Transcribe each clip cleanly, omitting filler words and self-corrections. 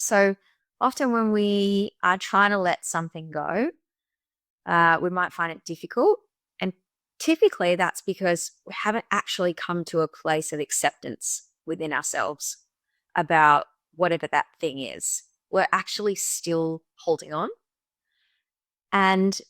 So often when we are trying to let something go, we might find it difficult. And typically that's because we haven't actually come to a place of acceptance within ourselves about whatever that thing is. We're actually still holding on. And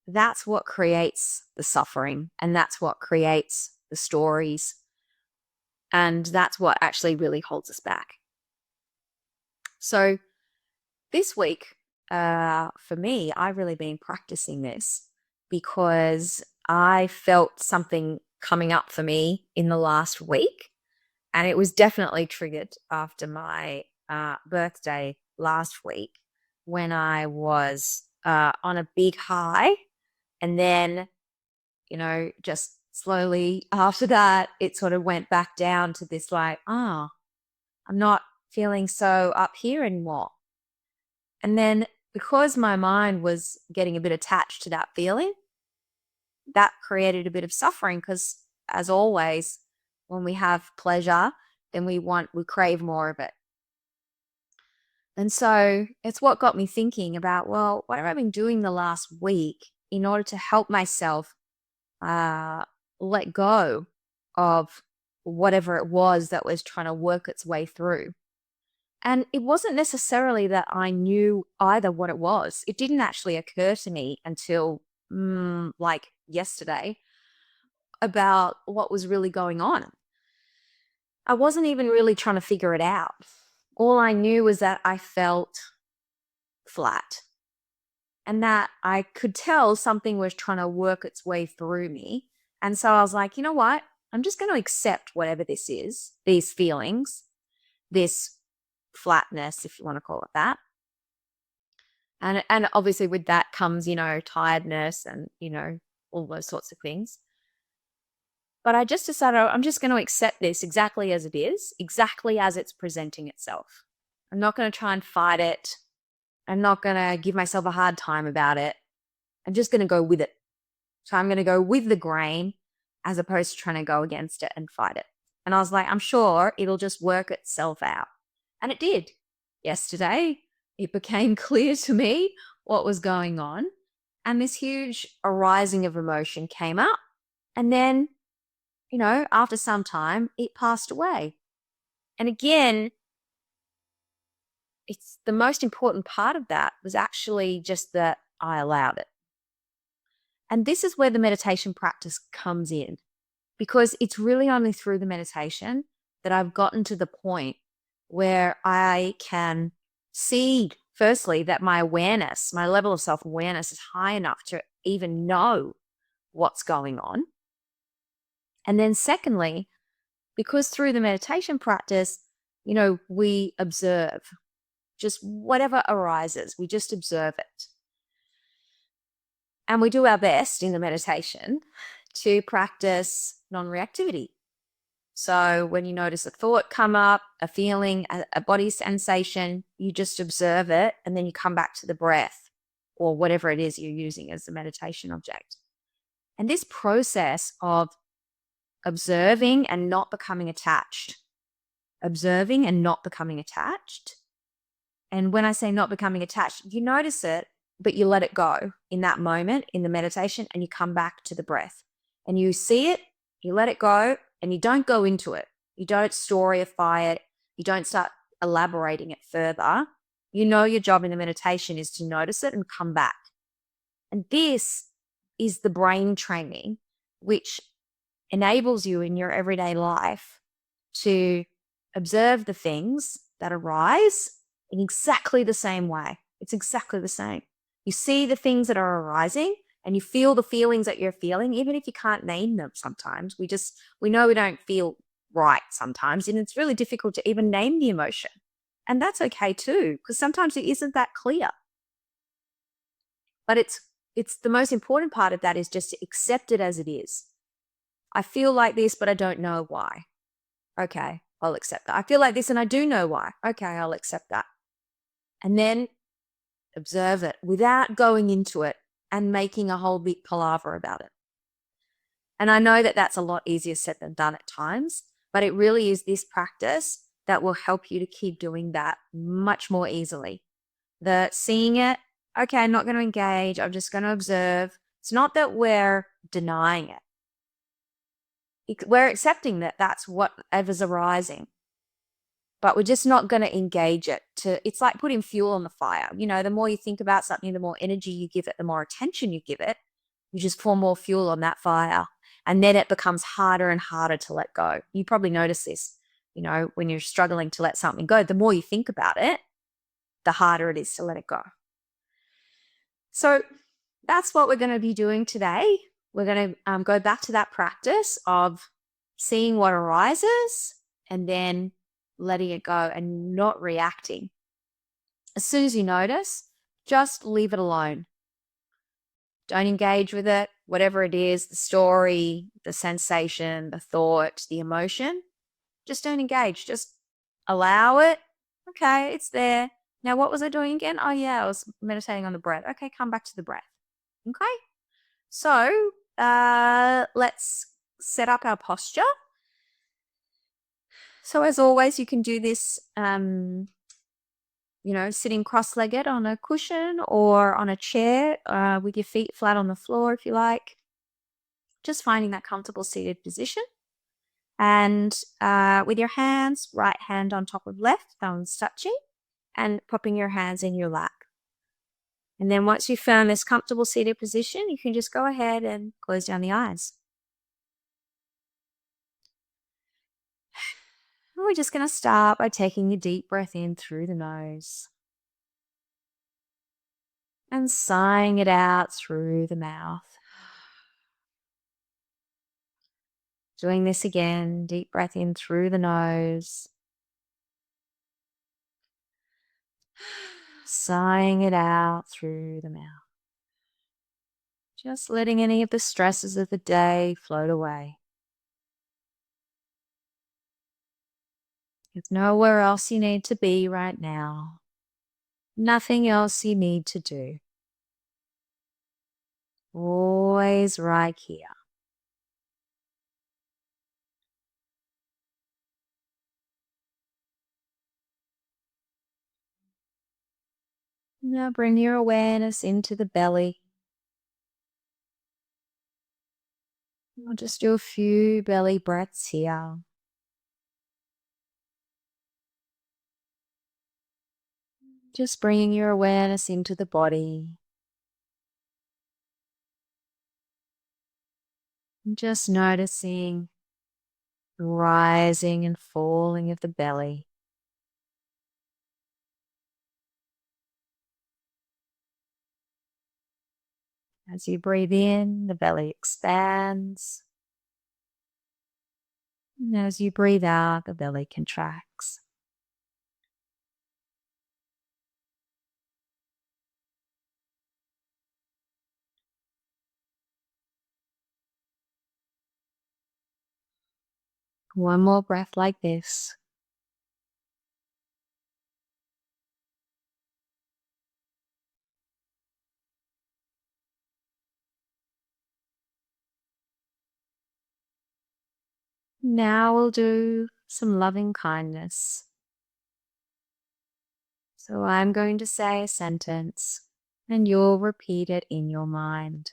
that's what creates the suffering. And that's what creates the stories. And that's what actually really holds us back. So this week, for me, I've really been practicing this because I felt something coming up for me in the last week. And it was definitely triggered after my birthday last week when I was on a big high. And then, just slowly after that, it sort of went back down to this like, I'm not feeling so up here anymore. And then because my mind was getting a bit attached to that feeling, that created a bit of suffering because, as always, when we have pleasure, then we crave more of it. And so it's what got me thinking about, well, what have I been doing the last week in order to help myself let go of whatever it was that was trying to work its way through. And it wasn't necessarily that I knew either what it was. It didn't actually occur to me until like yesterday about what was really going on. I wasn't even really trying to figure it out. All I knew was that I felt flat and that I could tell something was trying to work its way through me. And so I was like, you know what? I'm just going to accept whatever this is, these feelings, this flatness, if you want to call it that. And obviously with that comes, tiredness and, all those sorts of things. But I just decided I'm just going to accept this exactly as it is, exactly as it's presenting itself. I'm not going to try and fight it. I'm not going to give myself a hard time about it. I'm just going to go with it. So I'm going to go with the grain as opposed to trying to go against it and fight it. And I was like, I'm sure it'll just work itself out. And it did. Yesterday, it became clear to me what was going on. And this huge arising of emotion came up. And then, after some time, it passed away. And again, it's the most important part of that was actually just that I allowed it. And this is where the meditation practice comes in, because it's really only through the meditation that I've gotten to the point where I can see, firstly, that my awareness, my level of self-awareness is high enough to even know what's going on. And then secondly, because through the meditation practice, we observe just whatever arises, we just observe it. And we do our best in the meditation to practice non-reactivity. So when you notice a thought come up, a feeling, a body sensation, you just observe it and then you come back to the breath or whatever it is you're using as the meditation object. And this process of observing and not becoming attached, observing and not becoming attached. And when I say not becoming attached, you notice it, but you let it go in that moment in the meditation and you come back to the breath and you see it, you let it go and you don't go into it. You don't storyify it. You don't start elaborating it further. Your job in the meditation is to notice it and come back. And this is the brain training, which enables you in your everyday life to observe the things that arise in exactly the same way. It's exactly the same. You see the things that are arising and you feel the feelings that you're feeling, even if you can't name them sometimes. We know we don't feel right sometimes, and it's really difficult to even name the emotion. And that's okay too, because sometimes it isn't that clear. But it's the most important part of that is just to accept it as it is. I feel like this, but I don't know why. Okay, I'll accept that. I feel like this and I do know why. Okay, I'll accept that. And then observe it without going into it and making a whole big palaver about it. And I know that that's a lot easier said than done at times, but it really is this practice that will help you to keep doing that much more easily. The seeing it, okay, I'm not going to engage. I'm just going to observe. It's not that we're denying it. We're accepting that that's whatever's arising, but we're just not going to engage it. It's like putting fuel on the fire. The more you think about something, the more energy you give it, the more attention you give it, you just pour more fuel on that fire. And then it becomes harder and harder to let go. You probably notice this, when you're struggling to let something go, the more you think about it, the harder it is to let it go. So that's what we're going to be doing today. We're going to go back to that practice of seeing what arises and then letting it go and not reacting. As soon as you notice, just leave it alone. Don't engage with it, whatever it is, the story, the sensation, the thought, the emotion. Just don't engage. Just allow it. Okay, it's there. Now, what was I doing again? Oh, yeah, I was meditating on the breath. Okay, come back to the breath. Okay, so let's set up our posture. So as always, you can do this, sitting cross-legged on a cushion or on a chair with your feet flat on the floor if you like. Just finding that comfortable seated position. And with your hands, right hand on top of left, thumbs touching, and popping your hands in your lap. And then once you found this comfortable seated position, you can just go ahead and close down the eyes. And we're just going to start by taking a deep breath in through the nose and sighing it out through the mouth. Doing this again, deep breath in through the nose, sighing it out through the mouth. Just letting any of the stresses of the day float away. There's nowhere else you need to be right now. Nothing else you need to do. Always right here. Now bring your awareness into the belly. I'll just do a few belly breaths here. Just bringing your awareness into the body. And just noticing the rising and falling of the belly. As you breathe in, the belly expands. And as you breathe out, the belly contracts. One more breath like this. Now we'll do some loving kindness. So I'm going to say a sentence and you'll repeat it in your mind.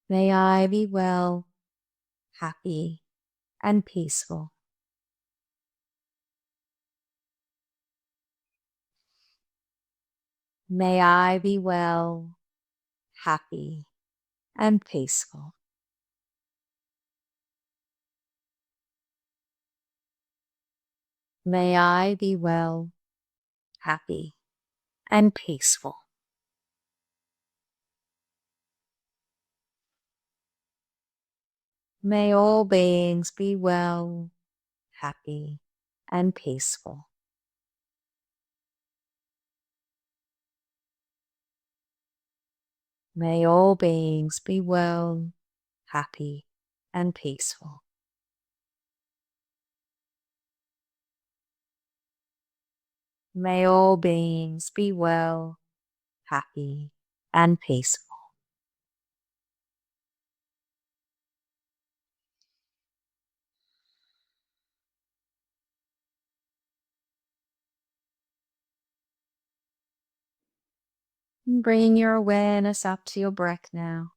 May I be well, happy, and peaceful. May I be well, happy, and peaceful. May I be well, happy, and peaceful. May all beings be well, happy, and peaceful. May all beings be well, happy, and peaceful. May all beings be well, happy, and peaceful. And bring your awareness up to your breath now.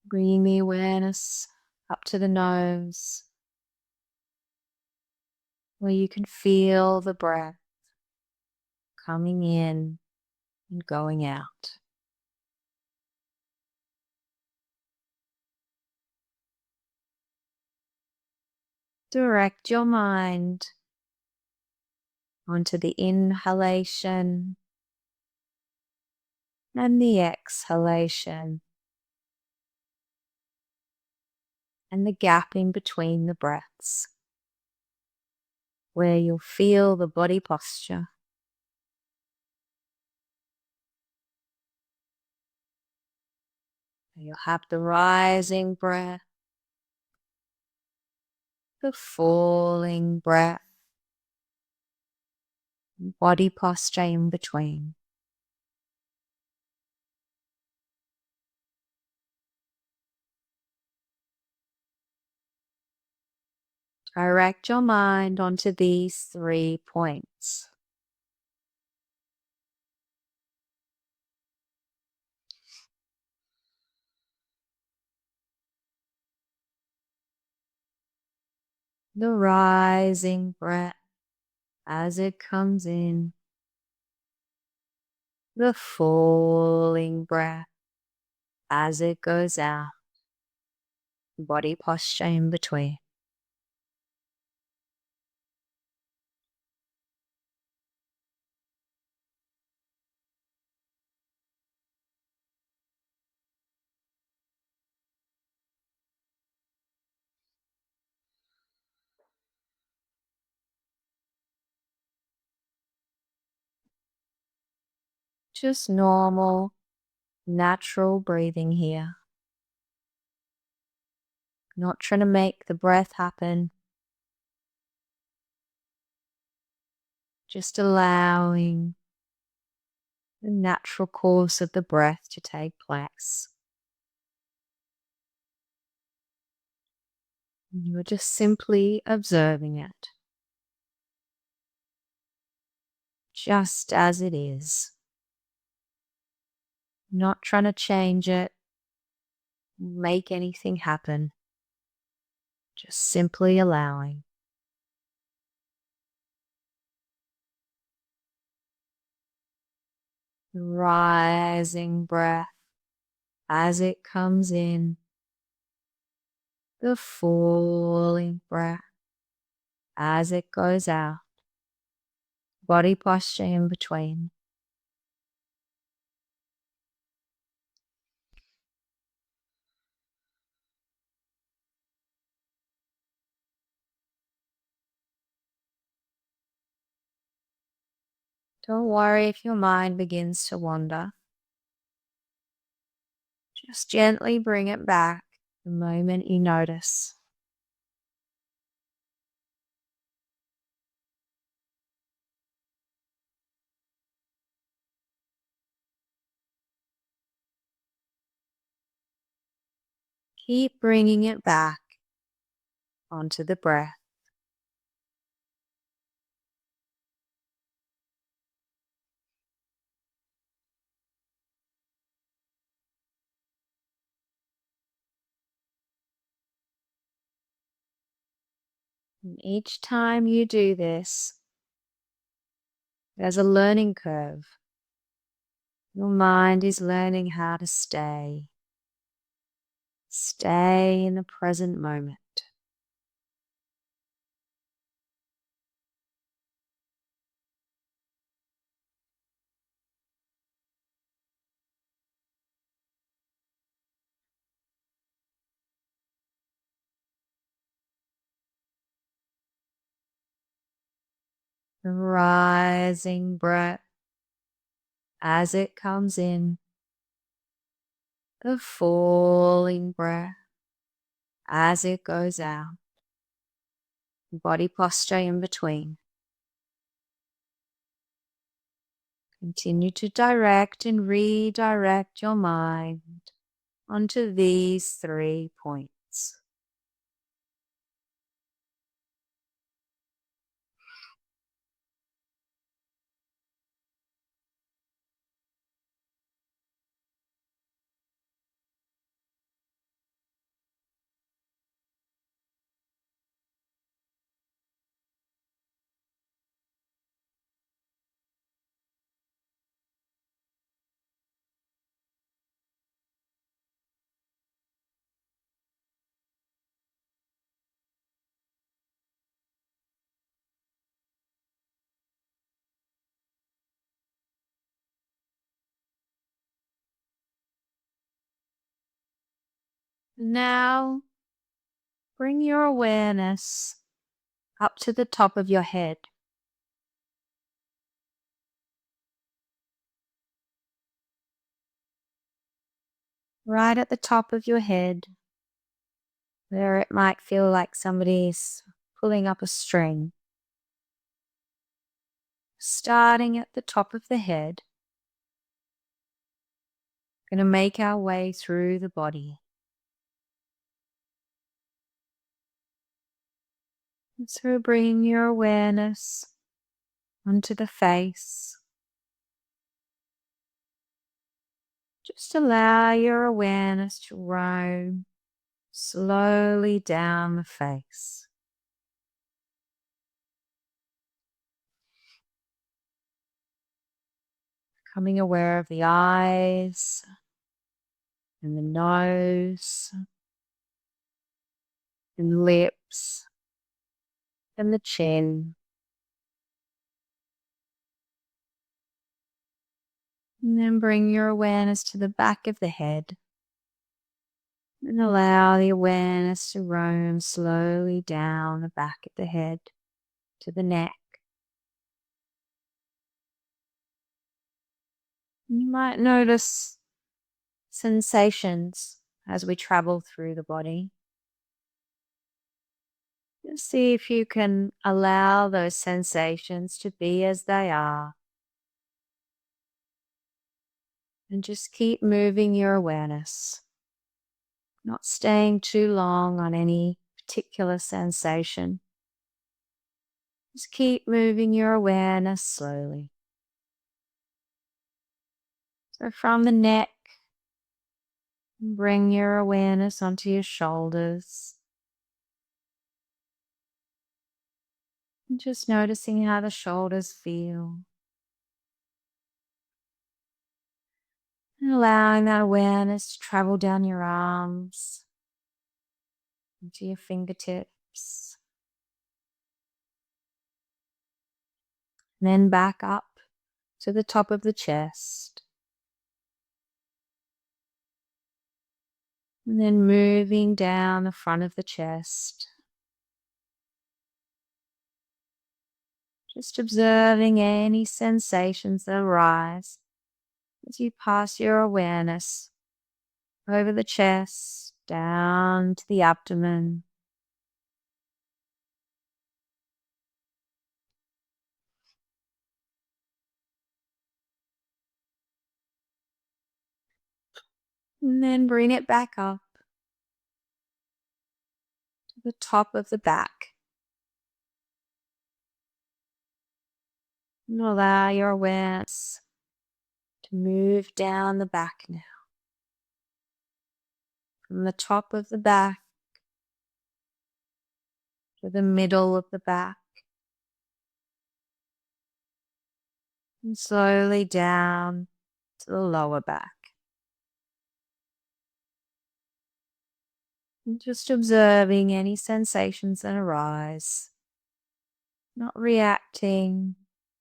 Bringing the awareness up to the nose, where you can feel the breath coming in and going out. Direct your mind onto the inhalation and the exhalation, and the gap in between the breaths, where you'll feel the body posture. You'll have the rising breath, the falling breath, body posture in between. Direct your mind onto these 3 points. The rising breath as it comes in, the falling breath as it goes out, body posture in between. Just normal, natural breathing here. Not trying to make the breath happen. Just allowing the natural course of the breath to take place. You're just simply observing it, just as it is. Not trying to change it, make anything happen. Just simply allowing. The rising breath as it comes in, the falling breath as it goes out, body posture in between. Don't worry if your mind begins to wander. Just gently bring it back the moment you notice. Keep bringing it back onto the breath. And each time you do this, there's a learning curve. Your mind is learning how to stay. Stay in the present moment. The rising breath as it comes in, the falling breath as it goes out, body posture in between. Continue to direct and redirect your mind onto these 3 points. Now, bring your awareness up to the top of your head. Right at the top of your head, where it might feel like somebody's pulling up a string. Starting at the top of the head, going to make our way through the body. And so bringing your awareness onto the face. Just allow your awareness to roam slowly down the face. Becoming aware of the eyes and the nose and the lips and the chin. And then bring your awareness to the back of the head. And allow the awareness to roam slowly down the back of the head to the neck. You might notice sensations as we travel through the body. Just see if you can allow those sensations to be as they are. And just keep moving your awareness, not staying too long on any particular sensation. Just keep moving your awareness slowly. So from the neck, bring your awareness onto your shoulders. And just noticing how the shoulders feel. And allowing that awareness to travel down your arms, into your fingertips. And then back up to the top of the chest. And then moving down the front of the chest. Just observing any sensations that arise as you pass your awareness over the chest, down to the abdomen. And then bring it back up to the top of the back. And allow your awareness to move down the back now. From the top of the back to the middle of the back. And slowly down to the lower back. And just observing any sensations that arise. Not reacting,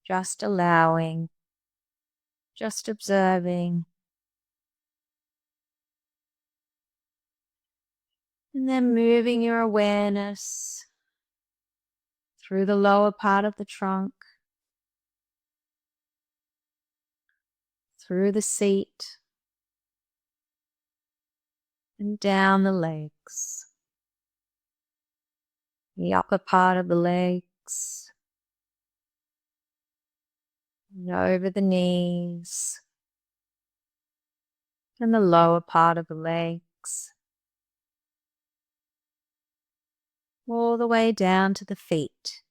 just allowing, just observing. And then moving your awareness through the lower part of the trunk, through the seat, and down the legs, the upper part of the legs, and over the knees, and the lower part of the legs, all the way down to the feet.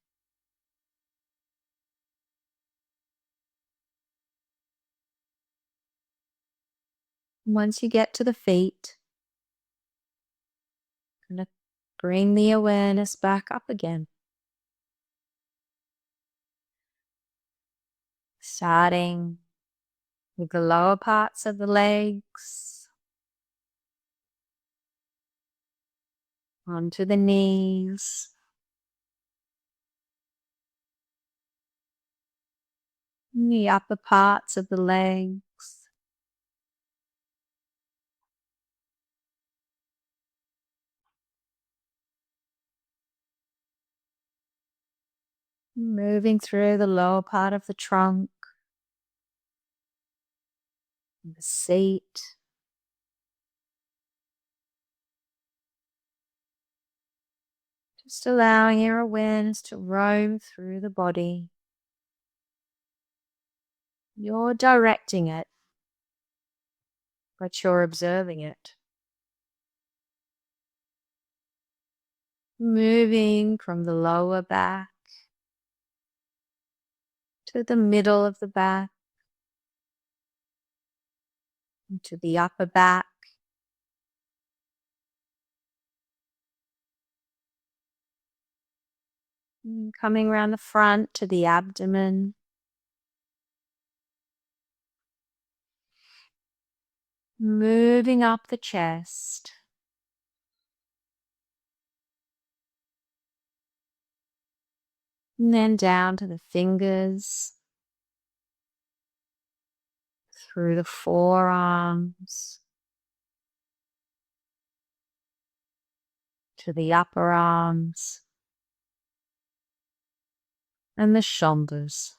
Once you get to the feet, you're going to bring the awareness back up again. Starting with the lower parts of the legs, onto the knees, and the upper parts of the legs, Moving through the lower part of the trunk, the seat, just allowing your awareness to roam through the body. You're directing it, but you're observing it. Moving from the lower back to the middle of the back, to the upper back, coming around the front to the abdomen, moving up the chest, and then down to the fingers, through the forearms, to the upper arms, and the shoulders.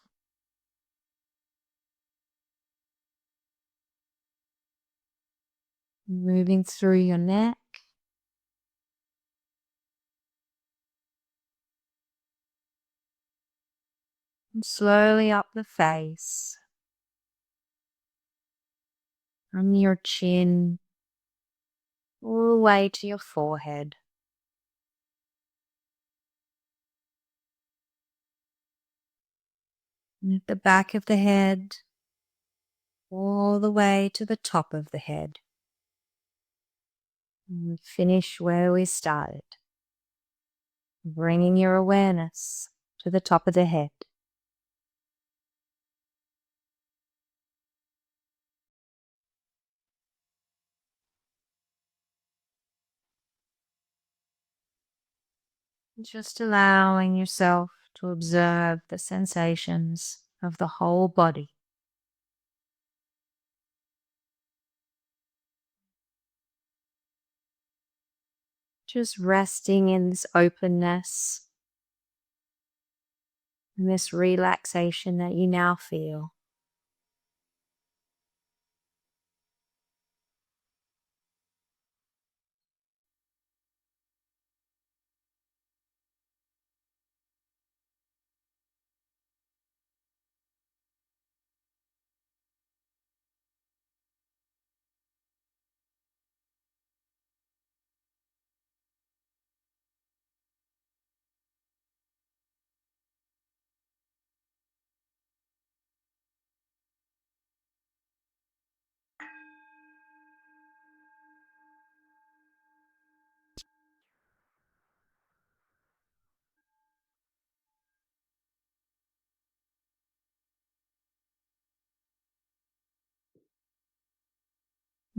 Moving through your neck, and slowly up the face, from your chin all the way to your forehead. And at the back of the head, all the way to the top of the head. And we finish where we started, bringing your awareness to the top of the head. Just allowing yourself to observe the sensations of the whole body. Just resting in this openness and this relaxation that you now feel.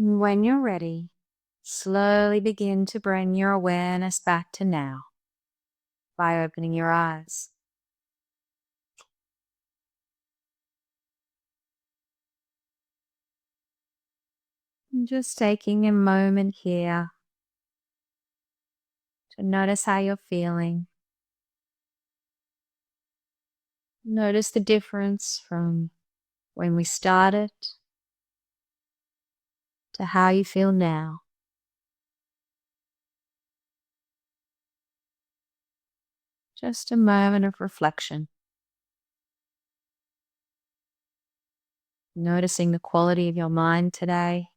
And when you're ready, slowly begin to bring your awareness back to now by opening your eyes. And just taking a moment here to notice how you're feeling. Notice the difference from when we started to how you feel now. Just a moment of reflection. Noticing the quality of your mind today.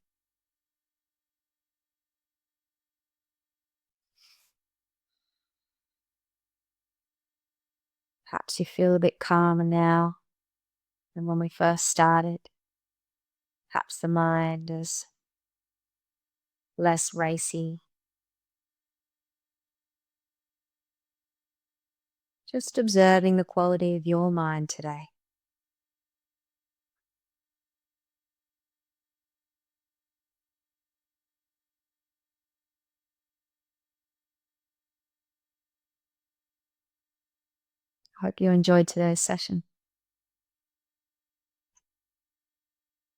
Perhaps you feel a bit calmer now than when we first started. Perhaps the mind is less racy. Just observing the quality of your mind today. Hope you enjoyed today's session.